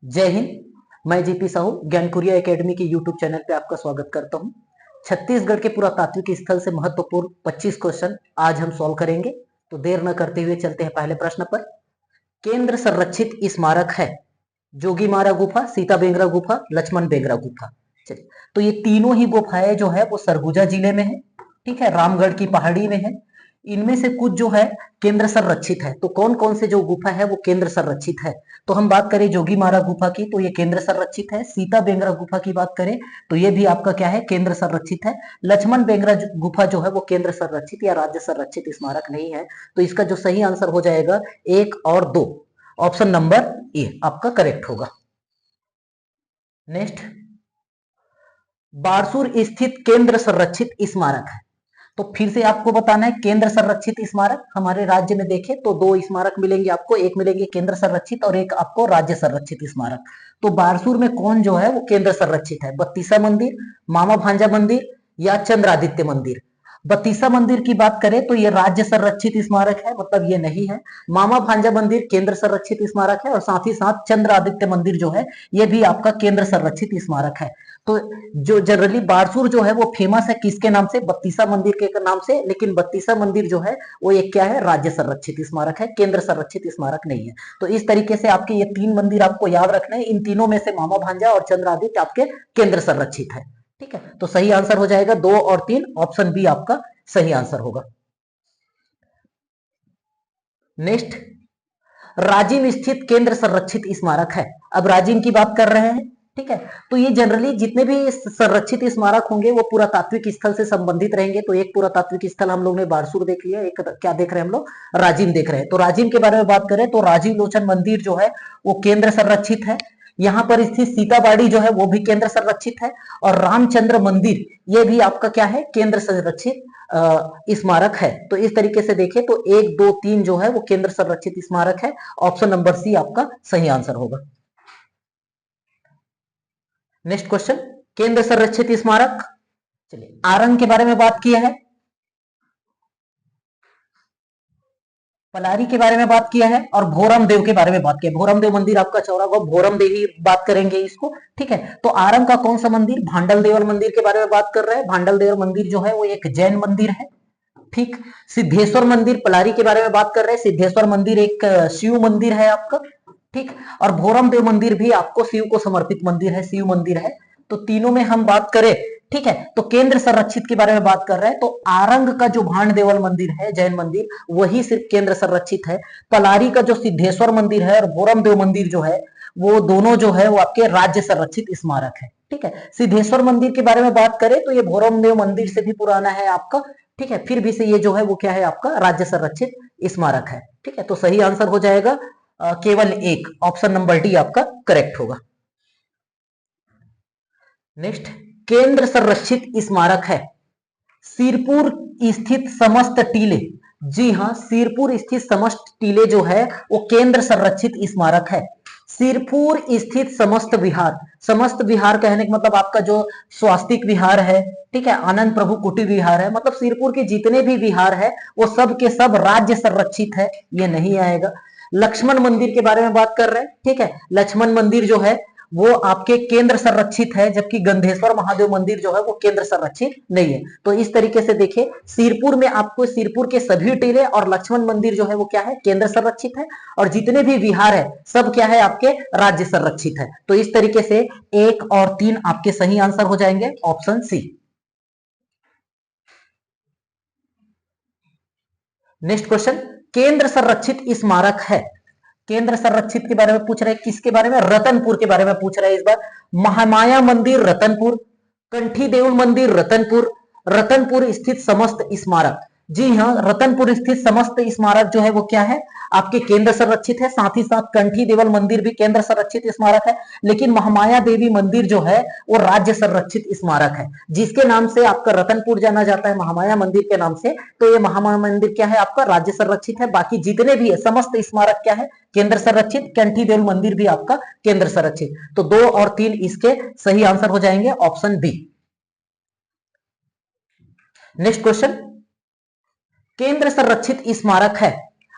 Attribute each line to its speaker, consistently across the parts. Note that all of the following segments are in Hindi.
Speaker 1: जय हिंद। मैं जीपी साहू ज्ञानकुरिया एकेडमी के यूट्यूब चैनल पे आपका स्वागत करता हूं। छत्तीसगढ़ के पुरातात्विक स्थल से महत्वपूर्ण 25 क्वेश्चन आज हम सॉल्व करेंगे। तो देर न करते हुए चलते हैं पहले प्रश्न पर। केंद्र संरक्षित स्मारक है जोगीमारा गुफा, सीता बेंगरा गुफा, लक्ष्मण बेंगरा गुफा। चलिए, तो ये तीनों ही गुफाएं जो है वो सरगुजा जिले में है। ठीक है, रामगढ़ की पहाड़ी में है। इनमें से कुछ जो है केंद्र संरक्षित है। तो कौन कौन से जो गुफा है वो केंद्र संरक्षित है? तो हम बात करें जोगीमारा गुफा की तो ये केंद्र संरक्षित है। सीता बेंगरा गुफा की बात करें तो ये भी आपका क्या है, केंद्र संरक्षित है। लक्ष्मण बेंगरा गुफा जो है वो केंद्र संरक्षित या राज्य संरक्षित स्मारक नहीं है। तो इसका जो सही आंसर हो जाएगा 1 और 2, ऑप्शन नंबर ए आपका करेक्ट होगा। नेक्स्ट, बारसूर स्थित केंद्र संरक्षित स्मारक है। तो फिर से आपको बताना है केंद्र संरक्षित स्मारक हमारे राज्य में देखें तो दो स्मारक मिलेंगे आपको, एक मिलेंगे केंद्र संरक्षित और एक आपको राज्य संरक्षित स्मारक। तो बारसूर में कौन जो है वो केंद्र संरक्षित है? बत्तीसा मंदिर, मामा भांजा मंदिर या चंद्रादित्य मंदिर। बत्तीसा मंदिर की बात करें तो ये राज्य संरक्षित स्मारक है, मतलब ये नहीं है। मामा भांजा मंदिर केंद्र संरक्षित स्मारक है और साथ ही साथ चंद्रादित्य मंदिर जो है ये भी आपका केंद्र संरक्षित स्मारक है। तो जो जनरली बारसूर जो है वो फेमस है किसके नाम से? बत्तीसा मंदिर के नाम से। लेकिन बत्तीसा मंदिर जो है वो एक क्या है, राज्य संरक्षित स्मारक है, केंद्र संरक्षित स्मारक नहीं है। तो इस तरीके से आपके ये तीन मंदिर आपको याद रखने हैं। इन तीनों में से मामा भांजा और चंद्रादित्य आपके केंद्र संरक्षित है। ठीक है, तो सही आंसर हो जाएगा 2 और 3, ऑप्शन बी आपका सही आंसर होगा। नेक्स्ट, राजिम स्थित केंद्र संरक्षित स्मारक है। अब राजिम की बात कर रहे हैं। ठीक है, तो ये जनरली जितने भी संरक्षित स्मारक होंगे वो पुरातात्विक स्थल से संबंधित रहेंगे। तो एक पुरातात्विक स्थल हम लोग ने बारसूर देख लिया, एक क्या देख रहे हैं हम लोग? राजिम देख रहे हैं। तो राजिम के बारे में बात करें तो राजीव लोचन मंदिर जो है वो केंद्र संरक्षित है। यहाँ पर स्थित सीताबाड़ी जो है वो भी केंद्र संरक्षित है। और रामचंद्र मंदिर ये भी आपका क्या है, केंद्र संरक्षित स्मारक है। तो इस तरीके से देखें तो 1 2 3 जो है वो केंद्र संरक्षित स्मारक है। ऑप्शन नंबर सी आपका सही आंसर होगा। नेक्स्ट क्वेश्चन, केंद्र संरक्षित स्मारक। चलिए, आरंग के बारे में बात किया है, पलारी के बारे में बात किया है और भोरम देव के बारे में बात किया है। भोरम देव मंदिर आपका चौरागढ़ भोरम देवी बात करेंगे इसको। ठीक है, तो आरंग का कौन सा मंदिर? भांडल देवल मंदिर के बारे में बात कर रहे हैं। भांडल देवल मंदिर जो है वो एक जैन मंदिर है। ठीक, सिद्धेश्वर मंदिर पलारी के बारे में बात कर रहे हैं। सिद्धेश्वर मंदिर एक शिव मंदिर है आपका। ठीक, और भोरम देव मंदिर भी आपको शिव को समर्पित मंदिर है, शिव मंदिर है। तो तीनों में हम बात करें, ठीक है, तो केंद्र संरक्षित के बारे में बात कर रहे हैं तो आरंग का जो भांड देवल मंदिर है जैन मंदिर वही सिर्फ केंद्र संरक्षित है। पलारी का जो सिद्धेश्वर मंदिर है और भोरम देव मंदिर जो है वो दोनों जो है वो आपके राज्य संरक्षित स्मारक है। ठीक है, सिद्धेश्वर मंदिर के बारे में बात करें तो ये भोरम देव मंदिर से भी पुराना है आपका। ठीक है, फिर भी से ये जो है वो क्या है, आपका राज्य संरक्षित स्मारक है। ठीक है, तो सही आंसर हो जाएगा केवल एक, ऑप्शन नंबर डी आपका करेक्ट होगा। नेक्स्ट, केंद्र संरक्षित स्मारक है सिरपुर स्थित समस्त टीले। जी हाँ, सिरपुर स्थित समस्त टीले जो है वो केंद्र संरक्षित स्मारक है। सिरपुर स्थित समस्त विहार, समस्त विहार कहने का मतलब आपका जो स्वास्तिक विहार है, ठीक है, आनंद प्रभु कुटीर विहार है, मतलब सिरपुर के जितने भी विहार है वो सब के सब राज्य संरक्षित है, ये नहीं आएगा। लक्ष्मण मंदिर के बारे में बात कर रहे हैं। ठीक है, लक्ष्मण मंदिर जो है वो आपके केंद्र संरक्षित है, जबकि गंधेश्वर महादेव मंदिर जो है वो केंद्र संरक्षित नहीं है। तो इस तरीके से देखिए, सिरपुर में आपको सिरपुर के सभी टीले और लक्ष्मण मंदिर जो है वो क्या है, केंद्र संरक्षित है। और जितने भी विहार है सब क्या है, आपके राज्य संरक्षित है। तो इस तरीके से 1 और 3 आपके सही आंसर हो जाएंगे, ऑप्शन सी। नेक्स्ट क्वेश्चन, केंद्र संरक्षित स्मारक है। केंद्र संरक्षित के बारे में पूछ रहे हैं, किसके बारे में? रतनपुर के बारे में पूछ रहे हैं इस बार। महामाया मंदिर रतनपुर, कंठी देउल मंदिर रतनपुर, रतनपुर स्थित समस्त स्मारक। जी हाँ, रतनपुर स्थित समस्त स्मारक जो है वो क्या है, आपके केंद्र संरक्षित है। साथ ही साथ कंठी देवल मंदिर भी केंद्र संरक्षित स्मारक है। लेकिन महामाया देवी मंदिर जो है वो राज्य संरक्षित स्मारक है। जिसके नाम से आपका रतनपुर जाना जाता है, महामाया मंदिर के नाम से, तो ये महामाया मंदिर क्या है, आपका राज्य संरक्षित है। बाकी जितने भी है समस्त स्मारक क्या है, केंद्र संरक्षित। कंठी देवल मंदिर भी आपका केंद्र संरक्षित। तो 2 और 3 इसके सही आंसर हो जाएंगे, ऑप्शन बी। नेक्स्ट क्वेश्चन, केंद्र संरक्षित स्मारक है।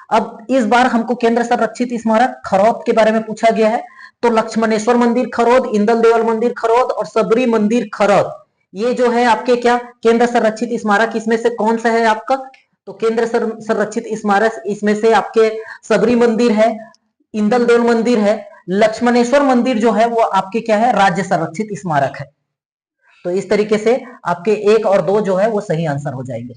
Speaker 1: अब इस बार हमको केंद्र संरक्षित स्मारक खरौत के बारे में पूछा गया है। तो लक्ष्मणेश्वर मंदिर खरोद, इंदल देवल मंदिर खरोद और सबरी मंदिर खरोद, ये जो है आपके क्या केंद्र संरक्षित स्मारक, इसमें से कौन सा है आपका? तो केंद्र संरक्षित स्मारक इसमें से आपके सबरी मंदिर है, इंदल देवल मंदिर है, लक्ष्मणेश्वर मंदिर जो है वो आपके क्या है राज्य संरक्षित स्मारक है। तो इस तरीके से आपके 1 और 2 जो है वो सही आंसर हो जाएंगे।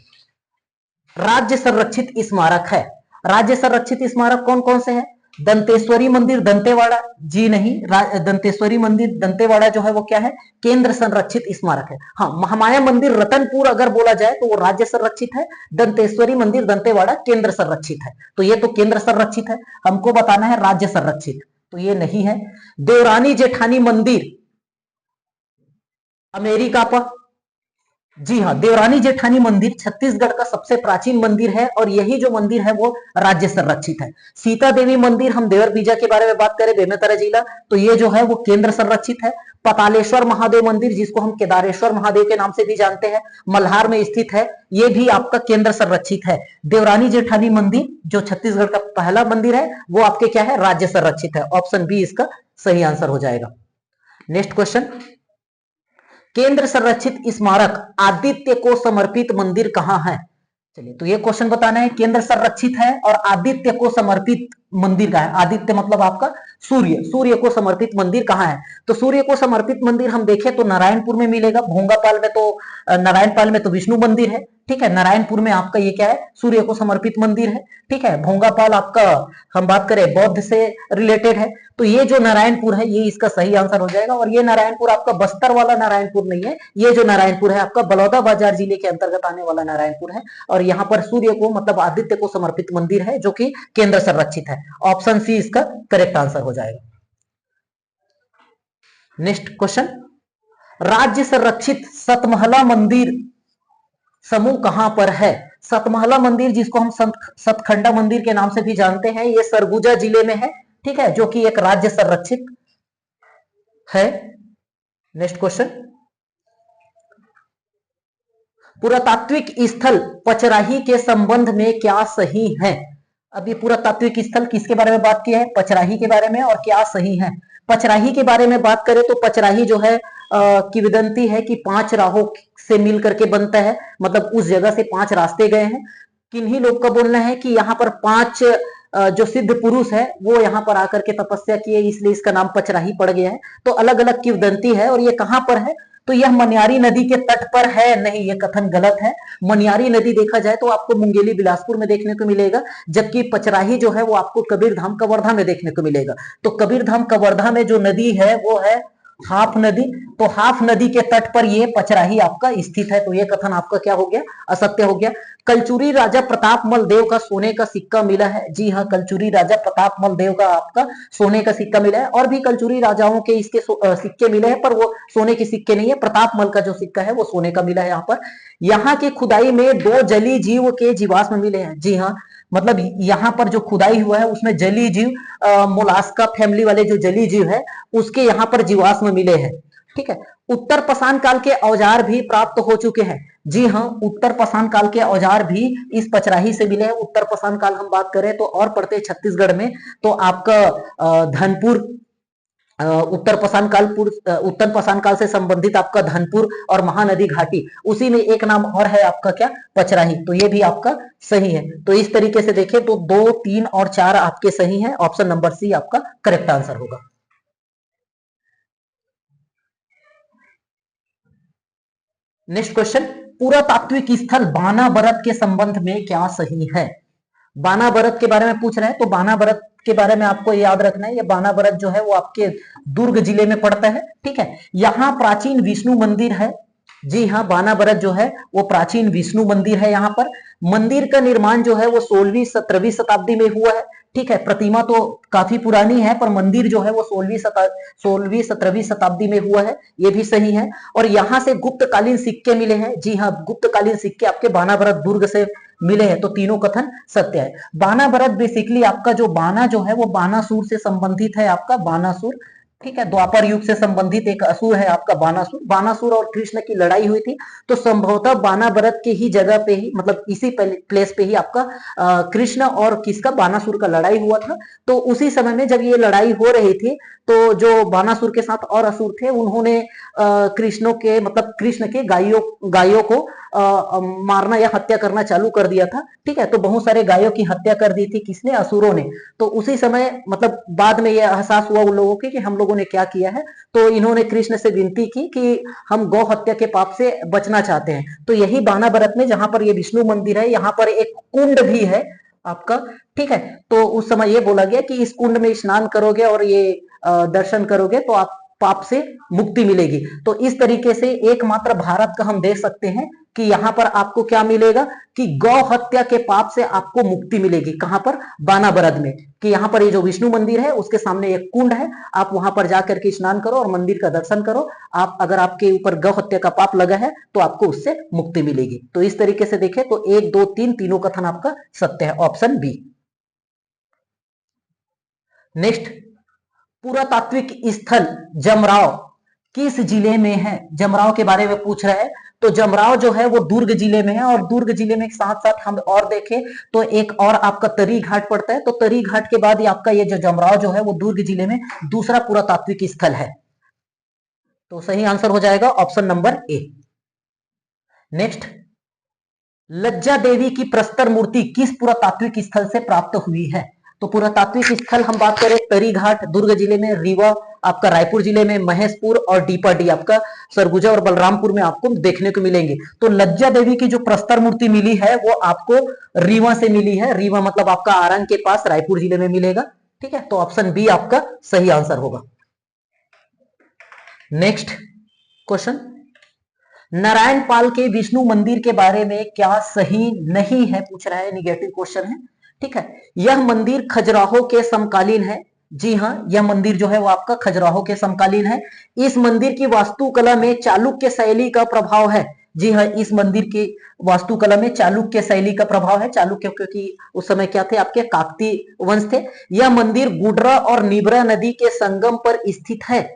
Speaker 1: राज्य संरक्षित स्मारक है, राज्य संरक्षित स्मारक कौन कौन से हैं? दंतेश्वरी मंदिर दंतेवाड़ा, जी नहीं, दंतेश्वरी मंदिर दंतेवाड़ा जो है वो क्या है केंद्र संरक्षित स्मारक है। हाँ, महामाया मंदिर रतनपुर अगर बोला जाए तो वो राज्य संरक्षित है, दंतेश्वरी मंदिर दंतेवाड़ा केंद्र संरक्षित है। तो ये तो केंद्र संरक्षित है, हमको बताना है राज्य संरक्षित, तो ये नहीं है। देवरानी जेठानी मंदिर अमेरिका पर, जी हाँ, देवरानी जेठानी मंदिर छत्तीसगढ़ का सबसे प्राचीन मंदिर है और यही जो मंदिर है वो राज्य संरक्षित है। सीता देवी मंदिर हम देवर बीजा के बारे में बात करें, बेमेतरा जिला, तो ये जो है वो केंद्र संरक्षित है। पतालेश्वर महादेव मंदिर जिसको हम केदारेश्वर महादेव के नाम से भी जानते हैं, मल्हार में स्थित है, ये भी आपका केंद्र संरक्षित है। देवरानी जेठानी मंदिर जो छत्तीसगढ़ का पहला मंदिर है वो आपके क्या है राज्य संरक्षित है। ऑप्शन बी इसका सही आंसर हो जाएगा। नेक्स्ट क्वेश्चन, केंद्र संरक्षित स्मारक आदित्य को समर्पित मंदिर कहां है? चलिए, तो ये क्वेश्चन बताना है, केंद्र संरक्षित है और आदित्य को समर्पित मंदिर का है। आदित्य मतलब आपका सूर्य, सूर्य को समर्पित मंदिर कहां है? तो सूर्य को समर्पित मंदिर हम देखें तो नारायणपुर में मिलेगा, भोंगापाल में तो नारायणपाल में तो विष्णु मंदिर है, ठीक है। नारायणपुर में आपका ये क्या है सूर्य को समर्पित मंदिर है, ठीक है। भोंगापाल आपका हम बात करें बौद्ध से रिलेटेड है, तो ये जो नारायणपुर है ये इसका सही आंसर हो जाएगा। और ये नारायणपुर आपका बस्तर वाला नारायणपुर नहीं है, ये जो नारायणपुर है आपका बलौदाबाजार जिले के अंतर्गत आने वाला नारायणपुर है। और यहाँ पर सूर्य को मतलब आदित्य को समर्पित मंदिर है जो कि केंद्र संरक्षित है। ऑप्शन सी इसका करेक्ट आंसर हो जाएगा। नेक्स्ट क्वेश्चन, राज्य संरक्षित सतमहला मंदिर समूह कहां पर है? सतमहला मंदिर जिसको हम सतखंडा मंदिर के नाम से भी जानते हैं, ये सरगुजा जिले में है, ठीक है, जो कि एक राज्य संरक्षित है। नेक्स्ट क्वेश्चन, पुरातात्विक स्थल पचराही के संबंध में क्या सही है? अब ये पुरातात्विक स्थल किसके बारे में बात किया है? पचराही के बारे में, और क्या सही है? पचराही के बारे में बात करें तो पचराही जो है किंवदंती है कि 5 राहों से मिल करके बनता है, मतलब उस जगह से 5 रास्ते गए हैं। किन्हीं लोग का बोलना है कि यहाँ पर 5 जो सिद्ध पुरुष है वो यहाँ पर आकर के तपस्या किए, इसलिए इसका नाम पचराही पड़ गया है। तो अलग अलग किंवदंती है। और ये कहां पर है? तो यह मनियारी नदी के तट पर है। नहीं, यह कथन गलत है। मनियारी नदी देखा जाए तो आपको मुंगेली बिलासपुर में देखने को मिलेगा, जबकि पचराही जो है वो आपको कबीरधाम कवर्धा में देखने को मिलेगा। तो कबीरधाम कवर्धा में जो नदी है वो है हाफ नदी, तो हाफ नदी के तट पर ये पचराही आपका स्थित है। तो ये कथन आपका क्या हो गया? असत्य हो गया। कलचुरी राजा प्रतापमल देव का सोने का सिक्का मिला है। जी हाँ, कलचुरी राजा प्रतापमल देव का आपका सोने का सिक्का मिला है। और भी कलचुरी राजाओं के इसके सिक्के मिले हैं, पर वो सोने के सिक्के नहीं है। प्रतापमल का जो सिक्का है वो सोने का मिला है। यहाँ पर यहाँ की खुदाई में 2 जली जीव के जीवाश्म मिले हैं। जी हाँ, मतलब यहाँ पर जो खुदाई हुआ है उसमें जली जीव मोलास्का फैमिली वाले जो जली जीव है उसके यहाँ पर जीवाश्म मिले हैं, ठीक है। उत्तर पाषाण काल के औजार भी प्राप्त हो चुके हैं। जी हाँ, उत्तर पाषाण काल के औजार भी इस पचराही से मिले हैं। उत्तर पाषाण काल हम बात करें तो और पड़ते छत्तीसगढ़ में, तो आपका धनपुर उत्तर पाषाण काल से संबंधित आपका धनपुर और महानदी घाटी, उसी में एक नाम और है आपका क्या? पचराही। तो ये भी आपका सही है। तो इस तरीके से देखें तो 2, 3 और 4 आपके सही हैं। ऑप्शन नंबर सी आपका करेक्ट आंसर होगा। नेक्स्ट क्वेश्चन, पुरातात्विक स्थल बानाबरत के संबंध में क्या सही है? बानाबरत के बारे में पूछ रहे हैं, तो बानाबरत के बारे में आपको याद रखना है, ये बानाबरत जो है वो आपके दुर्ग जिले में पड़ता है, ठीक है। यहाँ प्राचीन विष्णु मंदिर है। जी हाँ, बानाबरत जो है वो प्राचीन विष्णु मंदिर है। यहाँ पर मंदिर का निर्माण जो है वो 16वीं 17वीं शताब्दी में हुआ है, ठीक है। प्रतिमा तो काफी पुरानी है, पर मंदिर जो है वो 16वीं 17वीं शताब्दी में हुआ है, ये भी सही है। और यहाँ से गुप्तकालीन सिक्के मिले हैं। जी हाँ, गुप्तकालीन सिक्के आपके बानाबरत दुर्ग से मिले हैं। तो तीनों कथन सत्य है। बानाबरत बेसिकली आपका जो बाना जो है वो बानासुर से संबंधित है। आपका बानासुर ठीक है। द्वापर युग से संबंधित एक असुर है आपका बानासुर। बानासुर और कृष्ण की लड़ाई हुई थी, तो संभवतः बानावरत के ही जगह पे ही, मतलब इसी प्लेस पे ही आपका कृष्ण और किसका, बानासुर का लड़ाई हुआ था। तो उसी समय में जब ये लड़ाई हो रही थी, तो जो बानासुर के साथ और असुर थे, उन्होंने कृष्णों के, मतलब कृष्ण के गायों गायों को मारना या हत्या करना चालू कर दिया था। ठीक है, तो बहुत सारे गायों की हत्या कर दी थी, किसने, असुरों ने। तो उसी समय, मतलब बाद में यह एहसास हुआ उन लोगों के कि हम लोगों ने क्या किया है, तो इन्होंने कृष्ण से विनती की कि हम गौ हत्या के पाप से बचना चाहते हैं। तो यही बानावरत में, जहां पर ये विष्णु मंदिर है, यहाँ पर एक कुंड भी है आपका। ठीक है, तो उस समय ये बोला गया कि इस कुंड में स्नान करोगे और ये दर्शन करोगे तो आप पाप से मुक्ति मिलेगी। तो इस तरीके से एकमात्र भारत का हम देख सकते हैं कि यहां पर आपको क्या मिलेगा, कि गौ हत्या के पाप से आपको मुक्ति मिलेगी। कहां पर, बानावरद में। कि यहां पर ये जो विष्णु मंदिर है उसके सामने एक कुंड है, आप वहां पर जाकर के स्नान करो और मंदिर का दर्शन करो। आप, अगर आपके ऊपर गौ हत्या का पाप लगा है तो आपको उससे मुक्ति मिलेगी। तो इस तरीके से देखें तो 1 2 3 तीनों कथन आपका सत्य है, ऑप्शन बी। नेक्स्ट, पुरातात्विक स्थल जमराव किस जिले में है? जमराव के बारे में पूछ रहा है। तो जमराव जो है वो दुर्ग जिले में है, और दुर्ग जिले में साथ साथ हम और देखें तो एक और आपका तरी घाट पड़ता है। तो तरी घाट के बाद ही आपका ये जो जमराव जो है वो दुर्ग जिले में दूसरा पुरातात्विक स्थल है। तो सही आंसर हो जाएगा ऑप्शन नंबर ए। नेक्स्ट, लज्जा देवी की प्रस्तर मूर्ति किस पुरातात्विक स्थल से प्राप्त हुई है? तो पुरातात्विक स्थल हम बात करें, तरी घाट दुर्ग जिले में, रीवा आपका रायपुर जिले में, महेशपुर और डीपाडी आपका सरगुजा और बलरामपुर में आपको देखने को मिलेंगे। तो लज्जा देवी की जो प्रस्तर मूर्ति मिली है वो आपको रीवा से मिली है। रीवा मतलब आपका आरंग के पास रायपुर जिले में मिलेगा। ठीक है, तो ऑप्शन बी आपका सही आंसर होगा। नेक्स्ट क्वेश्चन, नारायण पाल के विष्णु मंदिर के बारे में क्या सही नहीं है, पूछ रहा है, निगेटिव क्वेश्चन है। ठीक है, यह मंदिर खजुराहो के समकालीन है। जी हाँ, यह मंदिर जो है वो आपका खजुराहो के समकालीन है। इस मंदिर की वास्तुकला में चालुक्य शैली का प्रभाव है। जी हाँ, इस मंदिर की वास्तुकला में चालुक्य शैली का प्रभाव है। चालुक्य क्योंकि उस समय क्या थे, आपके काकतीय वंश थे। यह मंदिर गुडरा और निब्रा नदी के संगम पर स्थित है।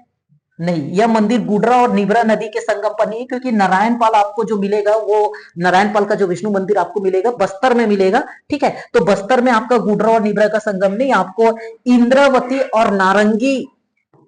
Speaker 1: नहीं, यह मंदिर गुडरा और निब्रा नदी के संगम पर नहीं है, क्योंकि नारायणपाल आपको जो मिलेगा वो, नारायणपाल का जो विष्णु मंदिर आपको मिलेगा बस्तर में मिलेगा। ठीक है, तो बस्तर में आपका गुडरा और निब्रा का संगम नहीं, आपको इंद्रावती और नारंगी,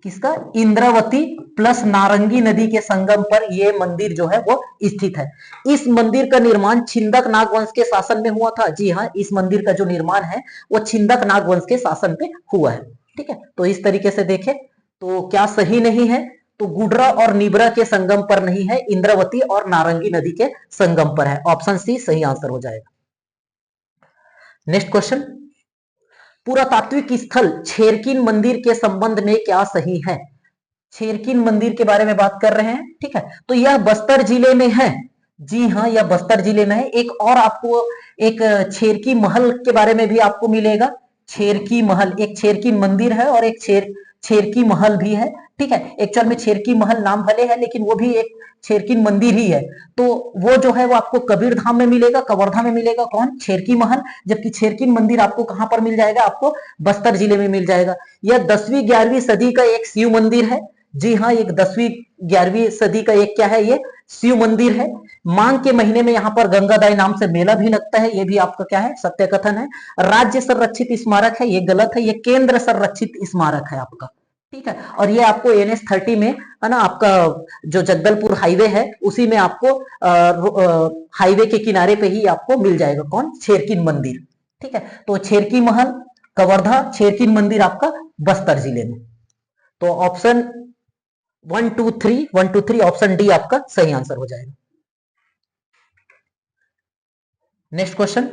Speaker 1: किसका, इंद्रावती प्लस नारंगी नदी के संगम पर यह मंदिर जो है वो स्थित है। इस मंदिर का निर्माण छिंदक नागवंश के शासन में हुआ था। जी हाँ, इस मंदिर का जो निर्माण है वो छिंदक नागवंश के शासन पे हुआ है। ठीक है, तो इस तरीके से देखें तो क्या सही नहीं है, तो गुडरा और निब्रा के संगम पर नहीं है, इंद्रावती और नारंगी नदी के संगम पर है। ऑप्शन सी सही आंसर हो जाएगा। नेक्स्ट क्वेश्चन, पुरातात्विक स्थल छेरकिन मंदिर के संबंध में क्या सही है? छेरकिन मंदिर के बारे में बात कर रहे हैं। ठीक है, तो यह बस्तर जिले में है। जी हाँ, यह बस्तर जिले में है। एक और आपको एक छेरकी महल के बारे में भी आपको मिलेगा। छेरकी महल, एक छेरकिन मंदिर है और एक छेरकी महल भी है। ठीक है, एक्चुअल में छेरकी महल नाम भले है लेकिन वो भी एक छेरकिन मंदिर ही है। तो वो जो है वो आपको कबीर धाम में मिलेगा, कवर्धा में मिलेगा, कौन, छेरकी महल। जबकि छेरकिन मंदिर आपको कहां पर मिल जाएगा, आपको बस्तर जिले में मिल जाएगा। यह 10वीं 11वीं सदी का एक शिव मंदिर है। जी हाँ, एक 10वीं 11वीं सदी का एक क्या है, ये शिव मंदिर है। मांग के महीने में यहाँ पर गंगादाई नाम से मेला भी लगता है, ये भी आपका क्या है, सत्य कथन है। राज्य संरक्षित स्मारक है, ये गलत है, ये केंद्र संरक्षित स्मारक है आपका। ठीक है, और ये आपको NH30 में है ना, आपका जो जगदलपुर हाईवे है उसी में आपको हाईवे के किनारे पे ही आपको मिल जाएगा, कौन, छेरकिन मंदिर। ठीक है, तो छेरकी महल, कवर्धा, छेरकिन मंदिर आपका बस्तर जिले में। तो ऑप्शन 1 2 3 ऑप्शन डी आपका सही आंसर हो जाएगा। नेक्स्ट क्वेश्चन,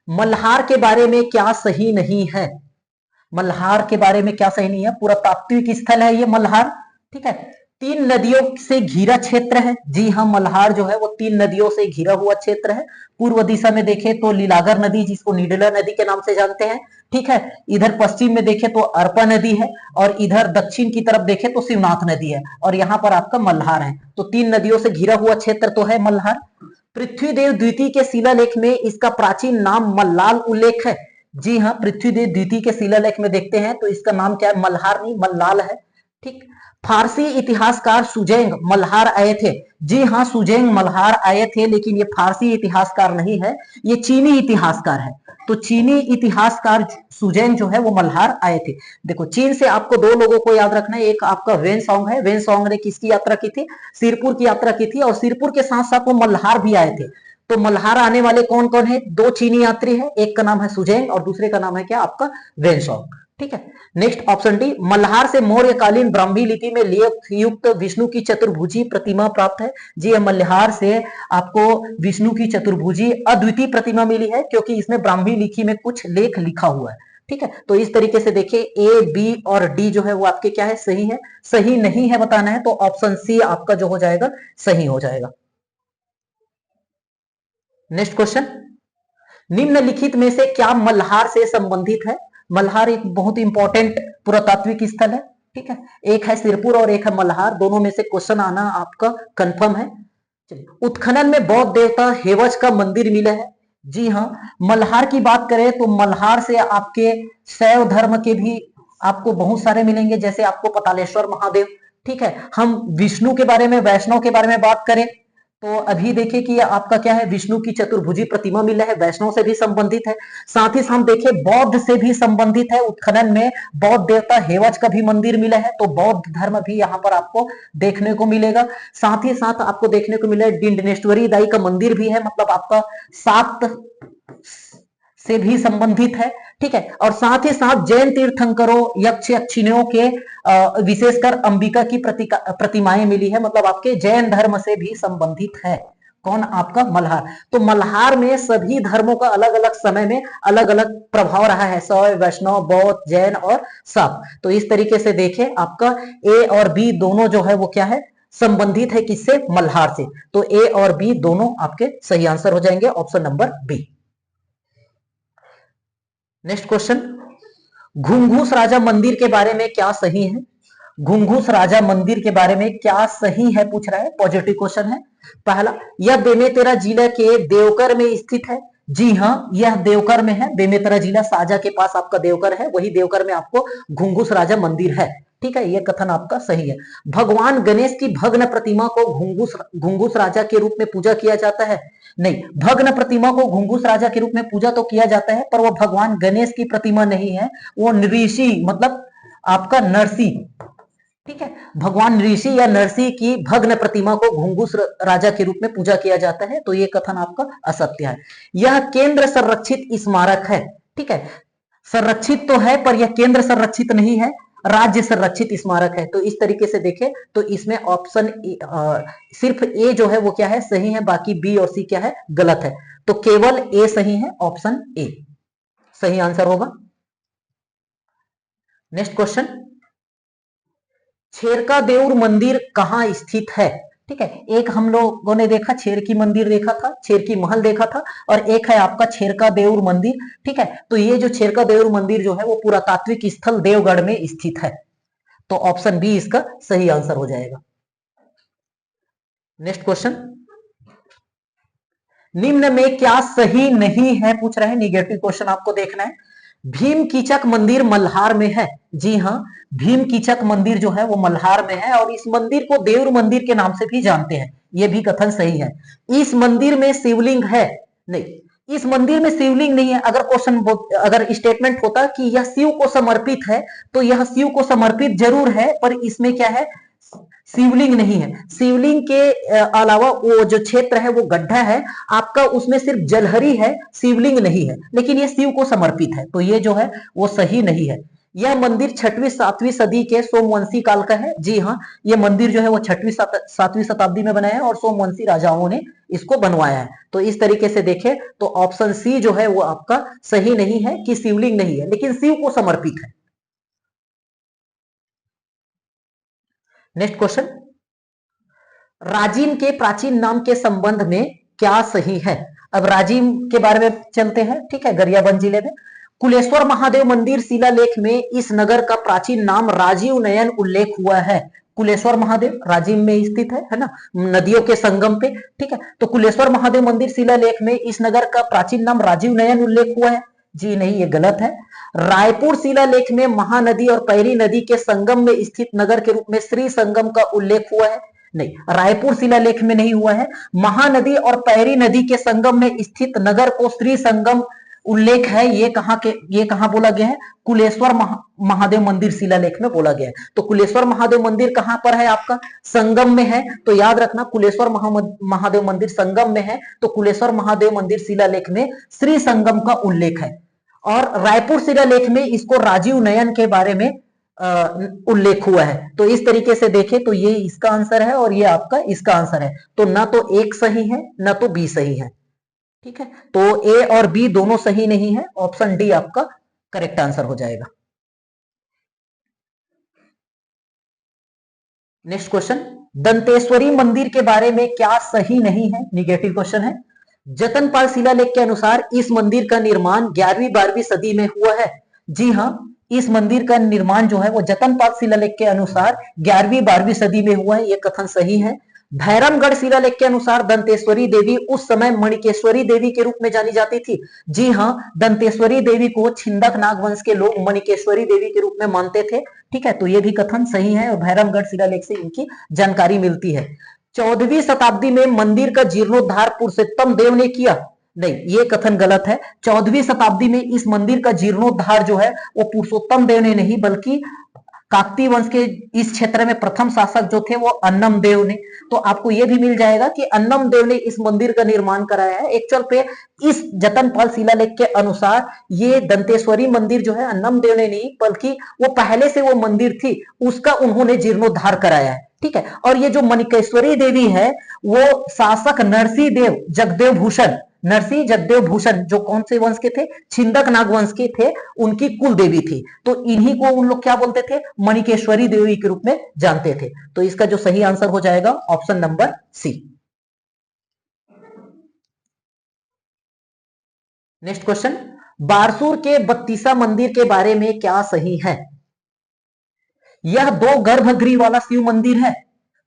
Speaker 1: मल्हार के बारे में क्या सही नहीं है? मल्हार के बारे में क्या सही नहीं है? पुरातात्विक स्थल है ये मल्हार। ठीक है, 3 नदियों से घिरा क्षेत्र है। जी हाँ, मल्हार जो है वो 3 नदियों से घिरा हुआ क्षेत्र है। पूर्व दिशा में देखें तो लीलागर नदी, जिसको निडला नदी के नाम से जानते हैं। ठीक है, इधर पश्चिम में देखें तो अरपा नदी है, और इधर दक्षिण की तरफ देखें तो शिवनाथ नदी है, और यहाँ पर आपका मल्हार है। तो 3 नदियों से घिरा हुआ क्षेत्र तो है मल्हार। पृथ्वीदेव द्वितीय के शिलालेख में इसका प्राचीन नाम मल्लाल उल्लेख है। जी हाँ, पृथ्वीदेव द्वितीय के शिलालेख में देखते हैं तो इसका नाम क्या है, मल्हार नहीं मल्लाल है। ठीक। फारसी इतिहासकार सुजेंग मल्हार आए थे। जी हाँ, सुजेंग मल्हार आए थे, लेकिन ये फारसी इतिहासकार नहीं है, ये चीनी इतिहासकार है। तो चीनी इतिहासकार सुजेंग जो है वो मल्हार आए थे। देखो, चीन से आपको दो लोगों को याद रखना है। एक आपका वेन सॉन्ग है। वेन सॉन्ग ने किसकी यात्रा की थी? सिरपुर की यात्रा की थी, और सिरपुर के साथ साथ वो मल्हार भी आए थे। तो मल्हार आने वाले कौन कौन है? दो चीनी यात्री है, एक का नाम है सुजेंग और दूसरे का नाम है क्या? आपका वेन सॉन्ग। ठीक है। नेक्स्ट ऑप्शन डी, मल्हार से मौर्यकालीन ब्राह्मी लिपि में लेख युक्त विष्णु की चतुर्भुजी प्रतिमा प्राप्त है। जी, मल्हार से आपको विष्णु की चतुर्भुजी अद्वितीय प्रतिमा मिली है, क्योंकि इसमें ब्राह्मी लिपि में कुछ लेख लिखा हुआ है। ठीक है। तो इस तरीके से देखिए, ए, बी और डी जो है वो आपके क्या है? सही है। सही नहीं है बताना है तो ऑप्शन सी आपका जो हो जाएगा सही हो जाएगा। नेक्स्ट क्वेश्चन, निम्नलिखित में से क्या मल्हार से संबंधित है? मल्हार एक बहुत इंपॉर्टेंट पुरातात्विक स्थल है। ठीक है। एक है सिरपुर और एक है मल्हार, दोनों में से क्वेश्चन आना आपका कंफर्म है। चलिए, उत्खनन में बौद्ध देवता हेवज का मंदिर मिला है। जी हाँ, मल्हार की बात करें तो मल्हार से आपके शैव धर्म के भी आपको बहुत सारे मिलेंगे, जैसे आपको पतालेश्वर महादेव। ठीक है। हम विष्णु के बारे में, वैष्णव के बारे में बात करें तो अभी देखिए कि आपका क्या है? विष्णु की चतुर्भुजी प्रतिमा मिला है, वैष्णव से भी संबंधित है। साथ ही साथ देखिए बौद्ध से भी संबंधित है। उत्खनन में बौद्ध देवता हेवज का भी मंदिर मिला है, तो बौद्ध धर्म भी यहाँ पर आपको देखने को मिलेगा। साथ ही साथ आपको देखने को मिला डिंडनेश्वरी दाई का मंदिर भी है, मतलब आपका सात से भी संबंधित है। ठीक है। और साथ ही साथ जैन तीर्थंकरों, यक्ष यक्षिणियों के विशेषकर अंबिका की प्रतिमाएं मिली है, मतलब आपके जैन धर्म से भी संबंधित है। कौन? आपका मल्हार। तो मल्हार में सभी धर्मों का अलग अलग समय में अलग अलग प्रभाव रहा है, शैव, वैष्णव, बौद्ध, जैन और सब। तो इस तरीके से देखें, आपका ए और बी दोनों जो है वो क्या है? संबंधित है किससे? मल्हार से। तो ए और बी दोनों आपके सही आंसर हो जाएंगे, option number B. Next question, घुंघूस राजा मंदिर के बारे में क्या सही है? घुंघूस राजा मंदिर के बारे में क्या सही है पूछ रहा है, पॉजिटिव क्वेश्चन है। पहला, यह बेमेतरा जिला के देवकर में स्थित है। जी हाँ, यह देवकर में है। बेमेतरा जिला साजा के पास आपका देवकर है, वही देवकर में आपको घुंघूस राजा मंदिर है। ठीक है, यह कथन आपका सही है। भगवान गणेश की भग्न प्रतिमा को घुंघूस राजा के रूप में पूजा किया जाता है। नहीं, भग्न प्रतिमा को घुंघूस राजा के रूप में पूजा तो किया जाता है, पर वो भगवान गणेश की प्रतिमा नहीं है, वो ऋषि मतलब आपका नरसी। ठीक है, भगवान ऋषि या नरसी की भग्न प्रतिमा को घुंघूस राजा के रूप में पूजा किया जाता है, तो ये कथन आपका असत्य है। यह केंद्र संरक्षित स्मारक है। ठीक है, संरक्षित तो है पर यह केंद्र संरक्षित नहीं है, राज्य संरक्षित स्मारक है। तो इस तरीके से देखें तो इसमें ऑप्शन सिर्फ ए जो है वो क्या है? सही है, बाकी बी और सी क्या है? गलत है। तो केवल ए सही है, ऑप्शन ए सही आंसर होगा। नेक्स्ट क्वेश्चन, छेरका देउर मंदिर कहां स्थित है? ठीक है, एक हम लोगों ने देखा छेरकी मंदिर देखा था, छेरकी महल देखा था, और एक है आपका छेरका देउर मंदिर। ठीक है, तो ये जो छेरका देउर मंदिर जो है वो पुरातात्विक स्थल देवगढ़ में स्थित है। तो ऑप्शन बी इसका सही आंसर हो जाएगा। नेक्स्ट क्वेश्चन, निम्न में क्या सही नहीं है पूछ रहे हैं, निगेटिव क्वेश्चन आपको देखना है। भीम कीचक मंदिर मल्हार में है। जी हाँ, भीम कीचक मंदिर जो है वो मल्हार में है, और इस मंदिर को देउर मंदिर के नाम से भी जानते हैं, ये भी कथन सही है। इस मंदिर में शिवलिंग है? नहीं, इस मंदिर में शिवलिंग नहीं है। अगर क्वेश्चन, अगर स्टेटमेंट होता कि यह शिव को समर्पित है, तो यह शिव को समर्पित जरूर है, पर इसमें क्या है? शिवलिंग नहीं है। शिवलिंग के अलावा वो जो क्षेत्र है वो गड्ढा है आपका, उसमें सिर्फ जलहरी है, शिवलिंग नहीं है, लेकिन ये शिव को समर्पित है, तो ये जो है वो सही नहीं है। यह मंदिर 6वीं 7वीं सदी के सोमवंशी काल का है। जी हाँ, ये मंदिर जो है वो 6वीं 7वीं शताब्दी में बनाया है, और सोमवंशी राजाओं ने इसको बनवाया है। तो इस तरीके से देखें तो ऑप्शन सी जो है वो आपका सही नहीं है कि शिवलिंग नहीं है, लेकिन शिव को समर्पित है। नेक्स्ट क्वेश्चन, राजिम के प्राचीन नाम के संबंध में क्या सही है? अब राजिम के बारे में चलते हैं। ठीक है, गरियाबंद जिले में कुलेश्वर महादेव मंदिर शिलालेख में इस नगर का प्राचीन नाम राजीव नयन उल्लेख हुआ है। कुलेश्वर महादेव राजिम में स्थित है ना, नदियों के संगम पे। ठीक है, तो कुलेश्वर महादेव मंदिर शिलालेख में इस नगर का प्राचीन नाम राजीव नयन उल्लेख हुआ है। जी नहीं, ये गलत है। रायपुर शिलालेख में महानदी और पैरी नदी के संगम में स्थित नगर के रूप में श्री संगम का उल्लेख हुआ है? नहीं, रायपुर शिलालेख में नहीं हुआ है। महानदी और पैरी नदी के संगम में स्थित नगर को श्री संगम उल्लेख है, ये कहां बोला गया है? कुलेश्वर महादेव मंदिर शिलालेख में बोला गया है। तो कुलेश्वर महादेव मंदिर कहां पर है? आपका संगम में है। तो याद रखना, कुलेश्वर महादेव मंदिर संगम में है, तो कुलेश्वर महादेव मंदिर शिलालेख में श्री संगम का उल्लेख है। और रायपुर शिलालेख में इसको राजीव नयन के बारे में उल्लेख हुआ है। तो इस तरीके से देखें तो ये इसका आंसर है और ये आपका इसका आंसर है। तो ना तो एक सही है ना तो बी सही है। ठीक है, तो ए और बी दोनों सही नहीं है, ऑप्शन डी आपका करेक्ट आंसर हो जाएगा। नेक्स्ट क्वेश्चन, दंतेश्वरी मंदिर के बारे में क्या सही नहीं है? निगेटिव क्वेश्चन है। जतनपाल शिलालेख के अनुसार इस मंदिर का निर्माण 11वीं-12वीं सदी में हुआ है। जी हां, इस मंदिर का निर्माण जो है वो जतनपाल शिलालेख के अनुसार 11वीं-12वीं सदी में हुआ है, ये कथन सही है। भैरमगढ़ शिलालेख के अनुसार दंतेश्वरी देवी उस समय मणिकेश्वरी देवी के रूप में जानी जाती थी। जी हां, दंतेश्वरी देवी को छिंदक नागवंश के लोग मणिकेश्वरी देवी के रूप में मानते थे। ठीक है, तो ये भी कथन सही है और भैरमगढ़ शिलालेख से इनकी जानकारी मिलती है। 14वीं शताब्दी में मंदिर का जीर्णोद्धार पुरुषोत्तम देव ने किया। नहीं, ये कथन गलत है। 14वीं शताब्दी में इस मंदिर का जीर्णोद्धार जो है वो पुरुषोत्तम देव ने नहीं बल्कि काकतीय वंश के इस क्षेत्र में प्रथम शासक जो थे वो अन्नम देव ने। तो आपको यह भी मिल जाएगा कि अन्नम देव ने इस मंदिर का निर्माण कराया है। एक्चुअल पे इस जतनपाल शिलालेख के अनुसार ये दंतेश्वरी मंदिर जो है अन्नम देव ने नहीं बल्कि वो पहले से वो मंदिर थी उसका उन्होंने जीर्णोद्धार कराया है। ठीक है, और ये जो मणिकेश्वरी देवी है वो शासक नरसिंह देव जगदेव भूषण, नरसिंह जगदेव भूषण जो कौन से वंश के थे? छिंदक नागवंश के थे, उनकी कुल देवी थी। तो इन्हीं को उन लोग क्या बोलते थे? मणिकेश्वरी देवी के रूप में जानते थे। तो इसका जो सही आंसर हो जाएगा option number C. Next question, Barsur के बत्तीसा मंदिर के बारे में क्या सही है? यह 2 गर्भगृह वाला शिव मंदिर है।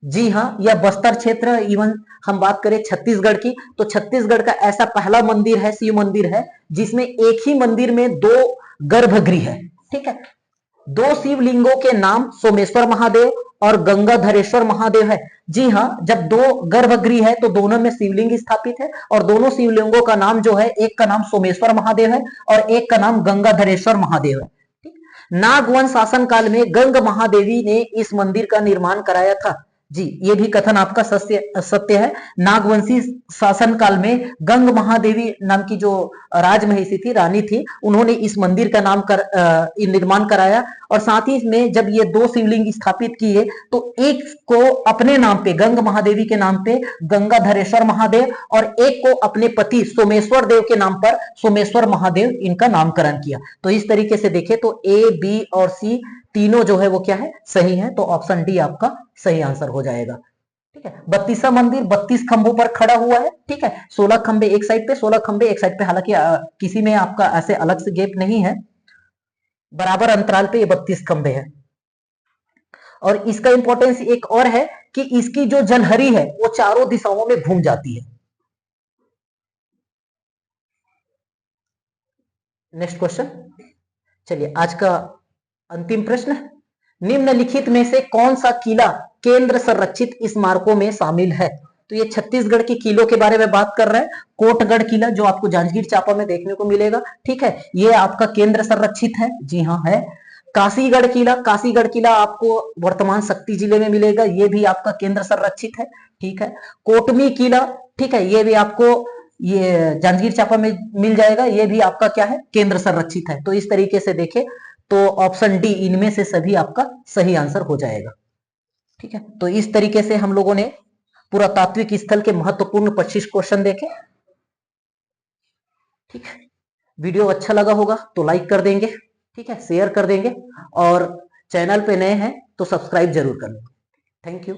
Speaker 1: जी हां, यह बस्तर क्षेत्र, इवन हम बात करें छत्तीसगढ़ की तो छत्तीसगढ़ का ऐसा पहला मंदिर है, शिव मंदिर है जिसमें एक ही मंदिर में 2 गर्भगृह है। ठीक है, 2 शिवलिंगों के नाम सोमेश्वर महादेव और गंगाधरेश्वर महादेव है। जी हां, जब 2 गर्भगृह है तो दोनों में शिवलिंग स्थापित है और दोनों शिवलिंगों का नाम जो है, एक का नाम सोमेश्वर महादेव है और एक का नाम गंगाधरेश्वर महादेव है। नागवंश शासन काल में गंग महादेवी ने इस मंदिर का निर्माण कराया था। जी, ये भी कथन आपका सत्य है। नागवंशी शासन काल में गंग महादेवी नाम की जो राजमहिषी थी, रानी थी, उन्होंने इस मंदिर का निर्माण कराया और साथ ही में जब ये 2 शिवलिंग स्थापित किए तो एक को अपने नाम पे, गंग महादेवी के नाम पे गंगाधरेश्वर महादेव और एक को अपने पति सोमेश्वर देव के नाम पर सोमेश्वर महादेव इनका नामकरण किया। तो इस तरीके से देखें तो ए, बी और सी तीनों जो है वो क्या है? सही है। तो ऑप्शन डी आपका सही आंसर हो जाएगा। ठीक है, बत्तीसा मंदिर 32 खंभों पर खड़ा हुआ है। ठीक है, 16 खंभे एक साइड पे, 16 खंभे एक साइड पे, हालांकि किसी में आपका ऐसे अलग से गैप नहीं है, बराबर अंतराल पे ये 32 खंभे हैं। और इसका इंपॉर्टेंस एक और है कि इसकी जो जलहरी है वो चारों दिशाओं में घूम जाती है। नेक्स्ट क्वेश्चन, चलिए आज का अंतिम प्रश्न, निम्नलिखित में से कौन सा किला केंद्र संरक्षित स्मारकों में शामिल है? तो ये छत्तीसगढ़ के किलों के बारे में बात कर रहे हैं। कोटगढ़ किला जो आपको जांजगीर चांपा में देखने को मिलेगा, ठीक है, ये आपका केंद्र संरक्षित है। जी हाँ है। काशीगढ़ किला, काशीगढ़ किला आपको वर्तमान शक्ति जिले में मिलेगा, ये भी आपका केंद्र संरक्षित है। ठीक है, कोटमी किला, ठीक है, ये भी आपको ये जांजगीर चांपा में मिल जाएगा, ये भी आपका क्या है? केंद्र संरक्षित है। तो इस तरीके से देखें तो ऑप्शन डी इनमें से सभी आपका सही आंसर हो जाएगा। ठीक है, तो इस तरीके से हम लोगों ने पुरातात्विक स्थल के महत्वपूर्ण 25 क्वेश्चन देखे। ठीक है, वीडियो अच्छा लगा होगा तो लाइक कर देंगे, ठीक है, शेयर कर देंगे और चैनल पे नए हैं तो सब्सक्राइब जरूर कर लेंगे। Thank you.